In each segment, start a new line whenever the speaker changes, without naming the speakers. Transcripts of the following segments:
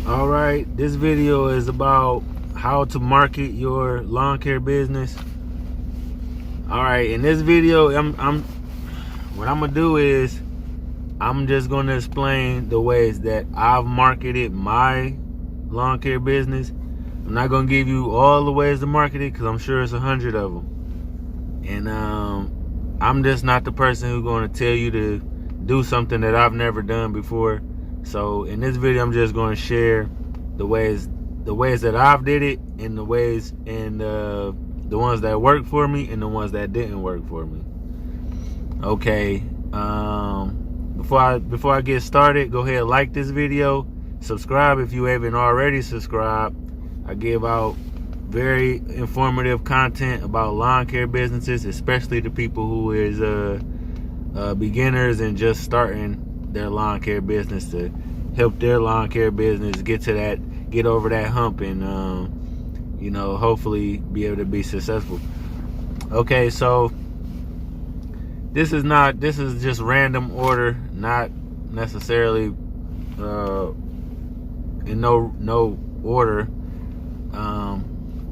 All right, this video is about how to market your lawn care business. All right, in this video, what I'm gonna do is I'm just gonna explain the ways that I've marketed my lawn care business. I'm not gonna give you all the ways to market it because I'm sure it's 100 of them. And I'm just not the person who's gonna tell you to do something that I've never done before. So in this video, I'm just gonna share the ways that I've did it, and the ways and the ones that worked for me and the ones that didn't work for me. Okay. Before I get started, go ahead and like this video, subscribe if you haven't already subscribed. I give out very informative content about lawn care businesses, especially to people who is beginners and just starting their lawn care business, to help their lawn care business get over that hump and hopefully be able to be successful. Okay, so this is just random order, not necessarily in no order.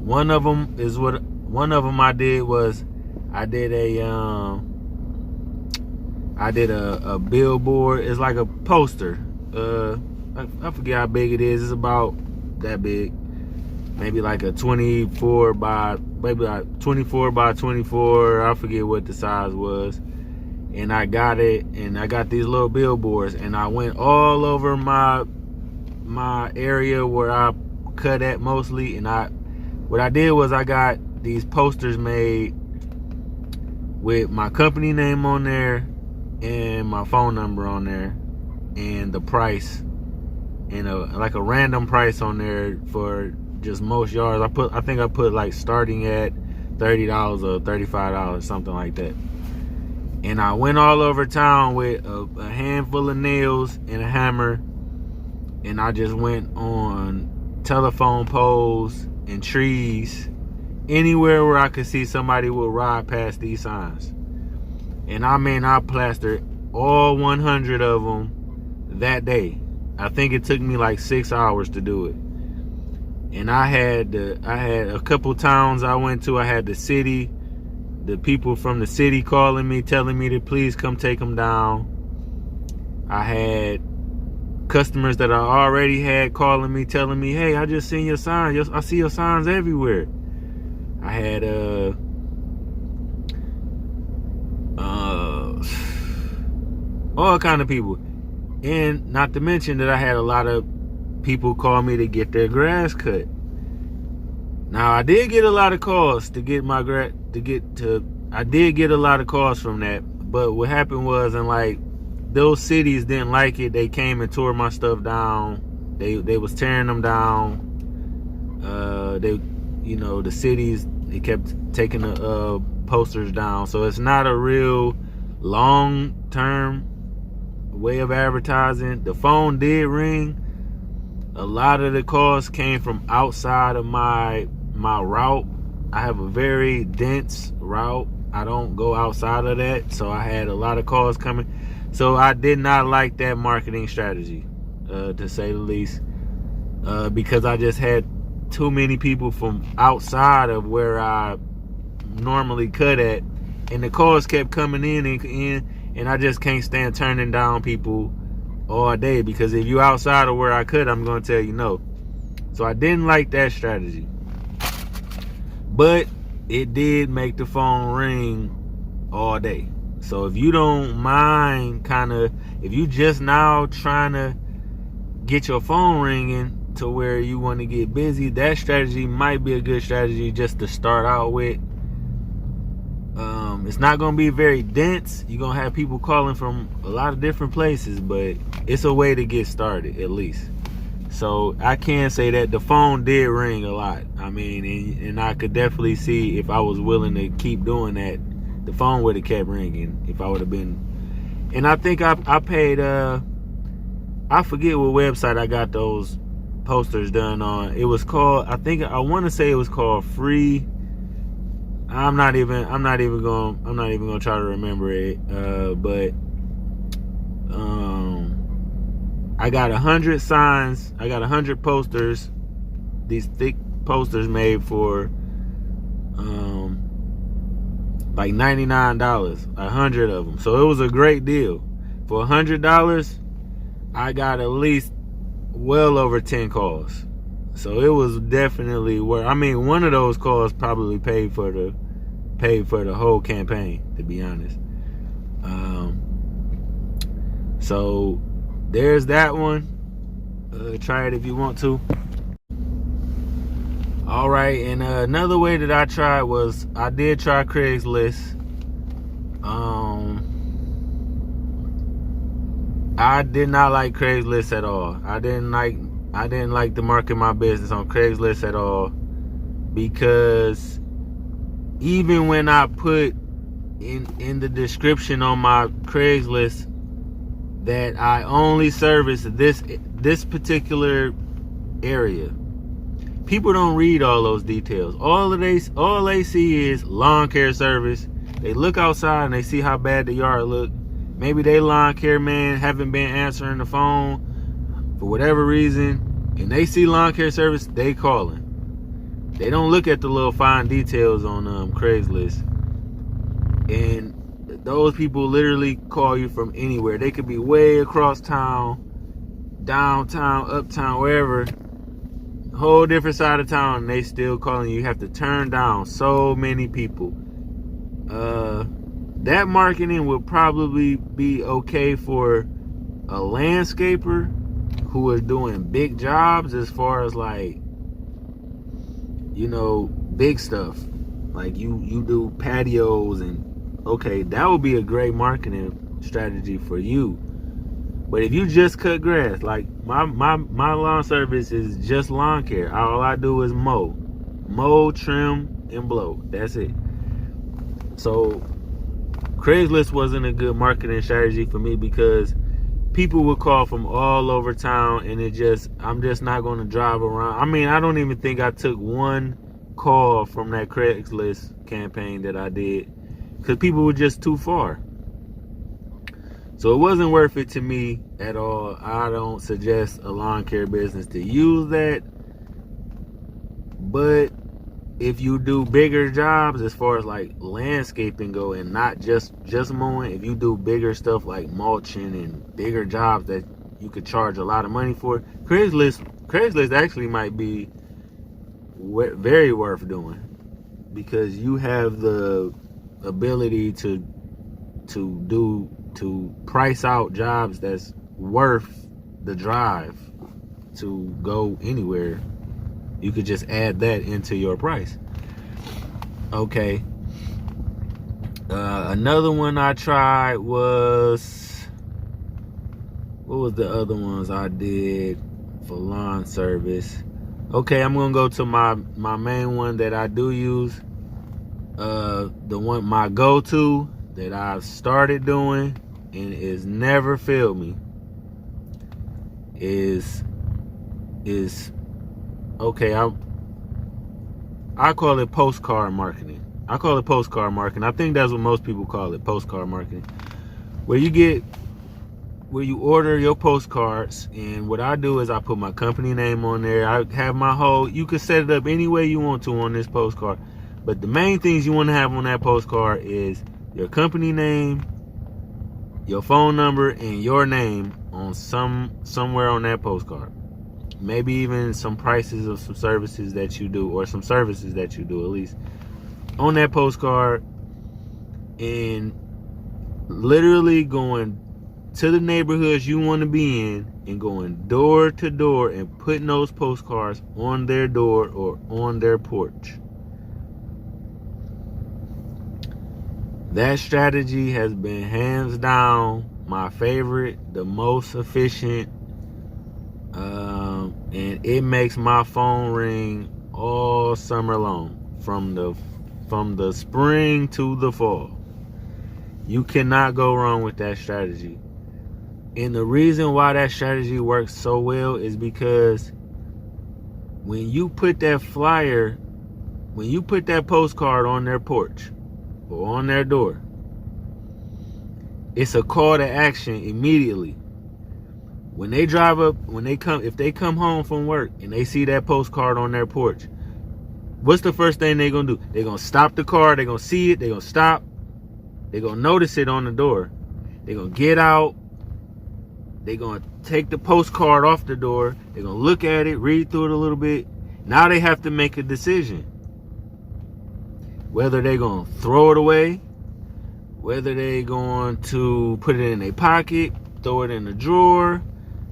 One of them I did was I did a billboard. It's like a poster. I forget how big it is. It's about that big, maybe like a 24 by 24. I forget what the size was. And I got it, and I got these little billboards, and I went all over my area where I cut at mostly. And what I did was I got these posters made with my company name on there and my phone number on there and the price, and like a random price on there for just most yards. I think I put like starting at $30 or $35, something like that. And I went all over town with a handful of nails and a hammer, and I just went on telephone poles and trees, anywhere where I could see somebody will ride past these signs. And I plastered all 100 of them that day. I think it took me like 6 hours to do it. And I had a couple towns I went to. I had the people from the city calling me, telling me to please come take them down. I had customers that I already had calling me, telling me, hey, I just seen your signs. I see your signs everywhere. I had all kind of people. And not to mention that I had a lot of people call me to get their grass cut. Now, I did get a lot of calls to get my grass, I did get a lot of calls from that. But what happened was, and like, those cities didn't like it. They came and tore my stuff down. They was tearing them down. The cities, they kept taking the posters down. So it's not a real long-term way of advertising. The phone did ring. A lot of the calls came from outside of my route. I have a very dense route. I don't go outside of that. So I had a lot of calls coming. So I did not like that marketing strategy, to say the least, because I just had too many people from outside of where I normally cut at, and the calls kept coming in, and I just can't stand turning down people all day, because if you outside of where I cut, I'm going to tell you no. So I didn't like that strategy, but it did make the phone ring all day. So if you don't mind, if you just now trying to get your phone ringing to where you want to get busy, that strategy might be a good strategy just to start out with. It's not going to be very dense. You're going to have people calling from a lot of different places, but it's a way to get started at least. So I can say that the phone did ring a lot. I mean, and I could definitely see, if I was willing to keep doing that, the phone would have kept ringing if I would have been. And I think I paid, I forget what website I got those posters done on. It was called, I want to say it was called Free. I'm not even gonna try to remember it. But I got 100 signs. I got 100 posters. These thick posters made for like $99. 100 of them. So it was a great deal. For $100, I got at least well over 10 calls. So it was definitely worth. I mean, one of those calls probably paid for the whole campaign, to be honest. So there's that one. Try it if you want to. All right, and another way that I tried was I did try Craigslist. I did not like Craigslist at all. I didn't like to market my business on Craigslist at all, because even when I put in the description on my Craigslist that I only service this particular area, people don't read all those details. All they see is lawn care service. They look outside and they see how bad the yard look. Maybe they lawn care man haven't been answering the phone for whatever reason, and they see lawn care service, they calling. They don't look at the little fine details on Craigslist. And those people literally call you from anywhere. They could be way across town, downtown, uptown, wherever, whole different side of town, and they still calling you. You have to turn down so many people. That marketing will probably be okay for a landscaper who is doing big jobs, as far as like, big stuff. Like you do patios, and okay, that would be a great marketing strategy for you. But if you just cut grass, like my lawn service is just lawn care. All I do is mow, trim, and blow. That's it. So Craigslist wasn't a good marketing strategy for me, because people would call from all over town, and I'm just not going to drive around. I mean, I don't even think I took one call from that Craigslist campaign that I did, because people were just too far. So it wasn't worth it to me at all. I don't suggest a lawn care business to use that. But if you do bigger jobs, as far as like landscaping go, and not just mowing, if you do bigger stuff like mulching and bigger jobs that you could charge a lot of money for, Craigslist actually might be very worth doing, because you have the ability to price out jobs that's worth the drive to go anywhere. You could just add that into your price. Okay. Another one I tried was, what was the other ones I did for lawn service? Okay, I'm gonna go to my main one that I do use. My go-to that I've started doing and is never failed me is okay, I call it postcard marketing. I think that's what most people call it, postcard marketing. Where you order your postcards, and what I do is I put my company name on there. I have you can set it up any way you want to on this postcard. But the main things you want to have on that postcard is your company name, your phone number, and your name on somewhere on that postcard. Maybe even some prices of some services that you do, or some services that you do at least, on that postcard. And literally going to the neighborhoods you want to be in, and going door to door and putting those postcards on their door or on their porch. That strategy has been hands down my favorite, the most efficient, and it makes my phone ring all summer long, from the spring to the fall. You cannot go wrong with that strategy. And the reason why that strategy works so well is because when you put that postcard on their porch or on their door, it's a call to action immediately. When they drive up, if they come home from work and they see that postcard on their porch, what's the first thing they're gonna do? They're gonna stop the car, they're gonna see it, they're gonna stop, they're gonna notice it on the door, they're gonna get out, they're gonna take the postcard off the door, they're gonna look at it, read through it a little bit. Now they have to make a decision. Whether they're gonna throw it away, whether they're going to put it in their pocket, throw it in a drawer,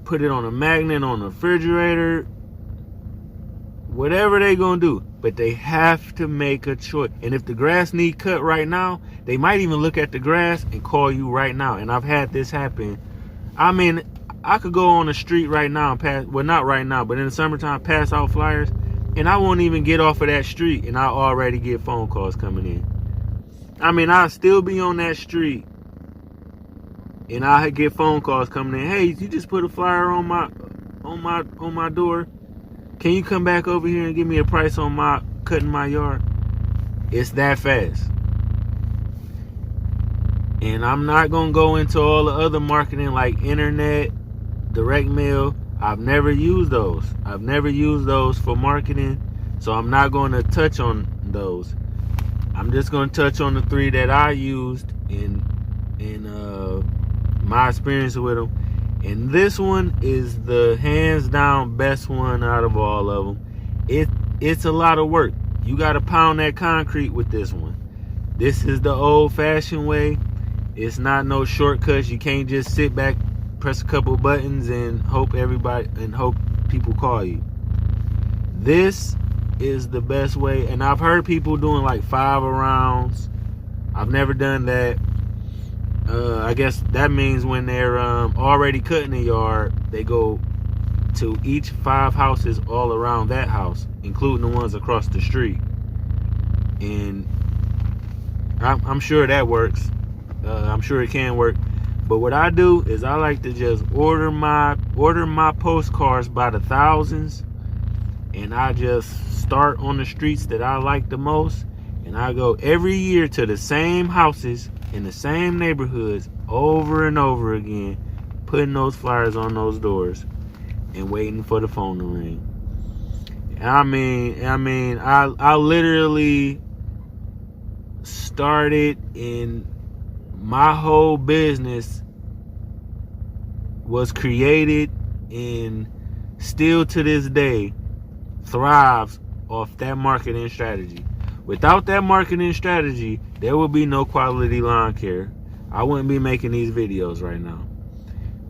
put it on a magnet on the refrigerator, whatever they're gonna do. But they have to make a choice. And if the grass need cut right now, they might even look at the grass and call you right now. And I've had this happen. I mean, I could go on the street right now and pass, well, not right now, but in the summertime, pass out flyers, and I won't even get off of that street and I already get phone calls coming in. I mean, I'll still be on that street and I get phone calls coming in. Hey, you just put a flyer on my door. Can you come back over here and give me a price on my cutting my yard? It's that fast. And I'm not gonna go into all the other marketing like internet, direct mail. I've never used those. I've never used those for marketing, so I'm not going to touch on those. I'm just going to touch on the 3 that I used in my experience with them. And this one is the hands down best one out of all of them. It's a lot of work. You got to pound that concrete with this one. This is the old-fashioned way. It's not no shortcuts. You can't just sit back, press a couple buttons and hope people call you. This is the best way, and I've heard people doing like 5 rounds. I've never done that. I guess that means when they're already cutting the yard, they go to each 5 houses all around that house, including the ones across the street. And I'm sure that works. I'm sure it can work. But what I do is I like to just order my postcards by the thousands, and I just start on the streets that I like the most, and I go every year to the same houses in the same neighborhoods over and over again, putting those flyers on those doors and waiting for the phone to ring. I mean, I literally started in my whole business was created and still to this day thrives off that marketing strategy. Without that marketing strategy, there would be no quality lawn care. I wouldn't be making these videos right now.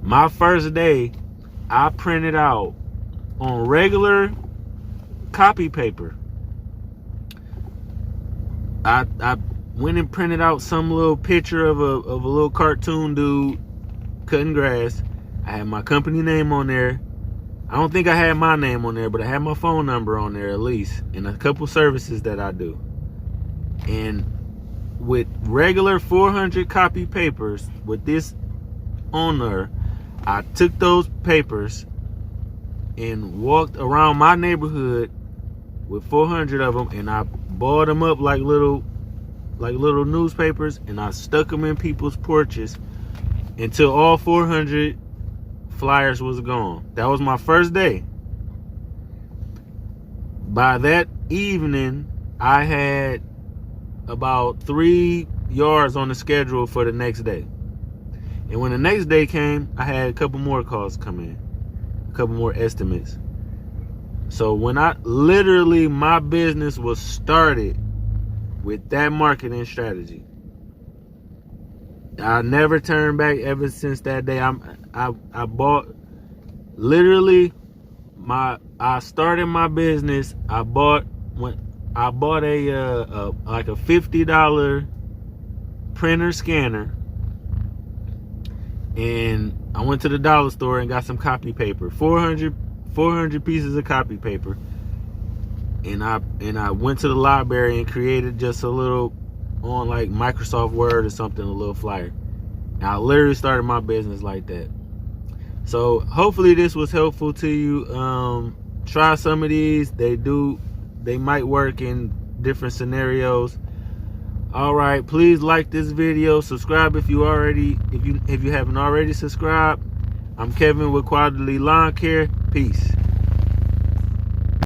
My first day, I printed out on regular copy paper. I went and printed out some little picture of a little cartoon dude cutting grass. I had my company name on there. I don't think I had my name on there, but I had my phone number on there at least, and a couple services that I do. And with regular 400 copy papers with this on there, I took those papers and walked around my neighborhood with 400 of them, and I balled them up like little newspapers, and I stuck them in people's porches until all 400 flyers was gone. That was my first day. By that evening, I had about 3 yards on the schedule for the next day. And when the next day came, I had a couple more calls come in, a couple more estimates. So when my business was started with that marketing strategy. I never turned back ever since that day. I bought literally I started my business. I bought a like a $50 printer scanner, and I went to the dollar store and got some copy paper, 400 pieces of copy paper. And I went to the library and created just a little, on like Microsoft Word or something, a little flyer. And I literally started my business like that. So hopefully this was helpful to you. Try some of these. They might work in different scenarios. All right, please like this video, subscribe if you haven't already subscribed. I'm Kevin with Quality Lawn Care. Peace.